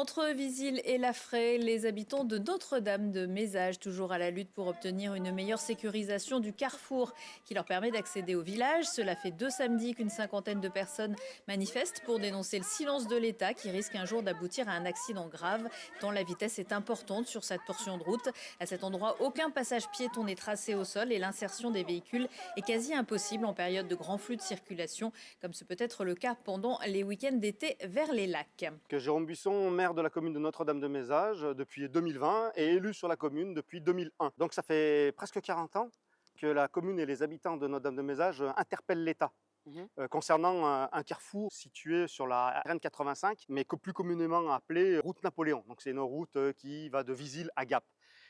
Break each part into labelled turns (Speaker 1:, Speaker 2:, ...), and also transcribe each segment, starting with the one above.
Speaker 1: Entre Visil et Laffrey, les habitants de Notre-Dame de Mézage, toujours à la lutte pour obtenir une meilleure sécurisation du carrefour qui leur permet d'accéder au village. Cela fait 2 samedis qu'une cinquantaine de personnes manifestent pour dénoncer le silence de l'État qui risque un jour d'aboutir à un accident grave tant la vitesse est importante sur cette portion de route. À cet endroit, aucun passage piéton n'est tracé au sol et l'insertion des véhicules est quasi impossible en période de grand flux de circulation, comme ce peut être le cas pendant les week-ends d'été vers les lacs.
Speaker 2: Jérôme Buisson, maire de la commune de Notre-Dame-de-Mézage depuis 2020 et élu sur la commune depuis 2001. Donc ça fait presque 40 ans que la commune et les habitants de Notre-Dame-de-Mézage interpellent l'État concernant un carrefour situé sur la RN 85, mais que plus communément appelée route Napoléon. Donc c'est une route qui va de Visil à Gap.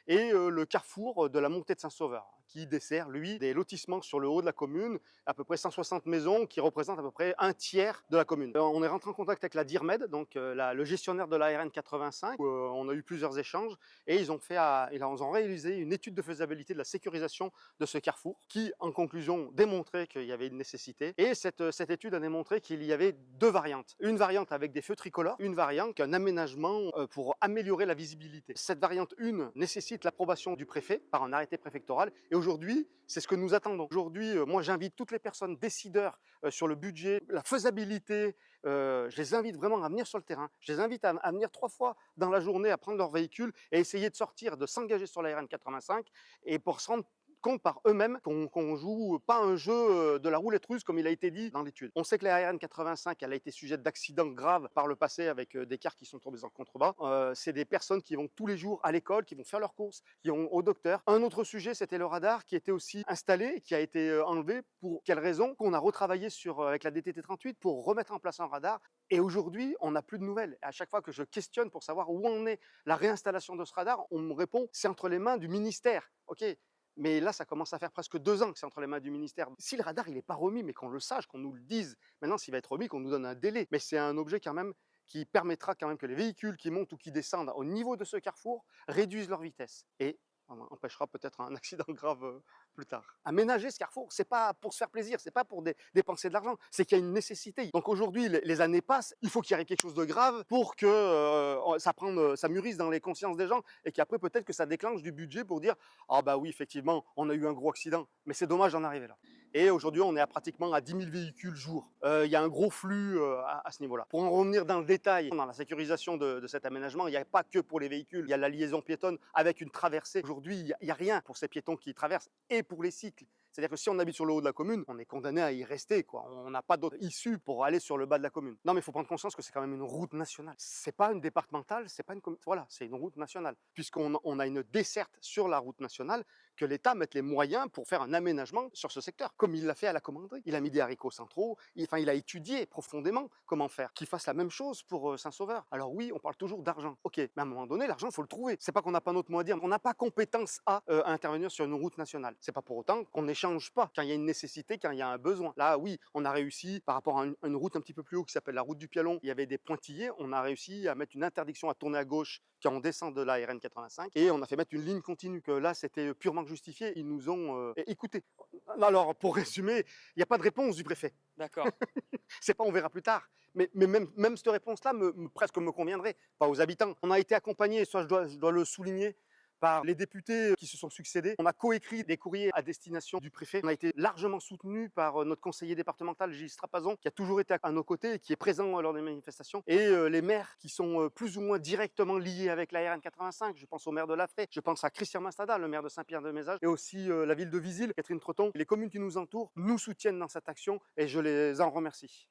Speaker 2: Et le carrefour de la montée de Saint-Sauveur, qui dessert, lui, des lotissements sur le haut de la commune, à peu près 160 maisons, qui représentent à peu près un tiers de la commune. On est rentré en contact avec la DIRMED, donc le gestionnaire de la RN 85, où on a eu plusieurs échanges, et ils ont réalisé une étude de faisabilité de la sécurisation de ce carrefour, qui, en conclusion, démontrait qu'il y avait une nécessité. Et cette étude a démontré qu'il y avait deux variantes. Une variante avec des feux tricolores, une variante un aménagement pour améliorer la visibilité. Cette variante 1 nécessite l'approbation du préfet par un arrêté préfectoral. Et aujourd'hui, c'est ce que nous attendons. Aujourd'hui, moi j'invite toutes les personnes décideurs sur le budget, la faisabilité, je les invite vraiment à venir sur le terrain. Je les invite à venir 3 fois dans la journée à prendre leur véhicule et essayer de sortir, de s'engager sur la RN 85 et pour se rendre compte par eux-mêmes qu'on joue pas un jeu de la roulette russe comme il a été dit dans l'étude. On sait que la RN 85 elle a été sujette d'accidents graves par le passé avec des cars qui sont tombés en contrebas. C'est des personnes qui vont tous les jours à l'école, qui vont faire leurs courses, qui vont au docteur. Un autre sujet, c'était le radar qui était aussi installé et qui a été enlevé. Pour quelle raison? Qu'on a retravaillé avec la DTT 38 pour remettre en place un radar. Et aujourd'hui, on n'a plus de nouvelles. À chaque fois que je questionne pour savoir où en est la réinstallation de ce radar, on me répond c'est entre les mains du ministère. Ok. Mais là, ça commence à faire presque 2 ans que c'est entre les mains du ministère. Si le radar, il n'est pas remis, mais qu'on le sache, qu'on nous le dise, maintenant, s'il va être remis, qu'on nous donne un délai. Mais c'est un objet quand même qui permettra quand même que les véhicules qui montent ou qui descendent au niveau de ce carrefour réduisent leur vitesse. Et on empêchera peut-être un accident grave plus tard. Aménager ce carrefour, c'est pas pour se faire plaisir, c'est pas pour dépenser de l'argent, c'est qu'il y a une nécessité. Donc aujourd'hui, les années passent, il faut qu'il y ait quelque chose de grave pour que ça mûrisse dans les consciences des gens et qu'après peut-être que ça déclenche du budget pour dire ah bah oui, effectivement, on a eu un gros accident, mais c'est dommage d'en arriver là. Et aujourd'hui, on est pratiquement à 10 000 véhicules jour. Il y a un gros flux à ce niveau-là. Pour en revenir dans le détail, dans la sécurisation de cet aménagement, il n'y a pas que pour les véhicules, il y a la liaison piétonne avec une traversée. Aujourd'hui, il n'y a rien pour ces piétons qui traversent et pour les cycles. C'est-à-dire que si on habite sur le haut de la commune, on est condamné à y rester, quoi. On n'a pas d'autre issue pour aller sur le bas de la commune. Non, mais il faut prendre conscience que c'est quand même une route nationale. C'est pas une départementale, c'est pas une voilà, c'est une route nationale. Puisqu'on a une desserte sur la route nationale, que l'État mette les moyens pour faire un aménagement sur ce secteur, comme il l'a fait à la commanderie. Il a mis des haricots centraux, il a étudié profondément comment faire. Qu'il fasse la même chose pour Saint-Sauveur. Alors oui, on parle toujours d'argent. Ok, mais à un moment donné, l'argent, il faut le trouver. C'est pas qu'on n'a pas notre mot à dire, on n'a pas compétence à intervenir sur une route nationale. C'est pas pour autant qu'on n'échange pas quand il y a une nécessité, quand il y a un besoin. Là, oui, on a réussi, par rapport à une route un petit peu plus haut qui s'appelle la route du Pialon, il y avait des pointillés, on a réussi à mettre une interdiction à tourner à gauche quand on descend de la RN 85 et on a fait mettre une ligne continue. Que là, c'était purement justifié, ils nous ont écoutés. Alors, pour résumer, il n'y a pas de réponse du préfet.
Speaker 3: D'accord.
Speaker 2: C'est pas on verra plus tard. Mais même cette réponse-là presque me conviendrait, pas aux habitants. On a été accompagnés, ça je dois le souligner, par les députés qui se sont succédés. On a coécrit des courriers à destination du préfet. On a été largement soutenus par notre conseiller départemental, Gilles Strapazon, qui a toujours été à nos côtés et qui est présent lors des manifestations. Et les maires qui sont plus ou moins directement liés avec la RN 85. Je pense au maire de Laffrey, je pense à Christian Mastada, le maire de Saint-Pierre-de-Mézage, et aussi la ville de Visil, Catherine Treton. Les communes qui nous entourent nous soutiennent dans cette action et je les en remercie.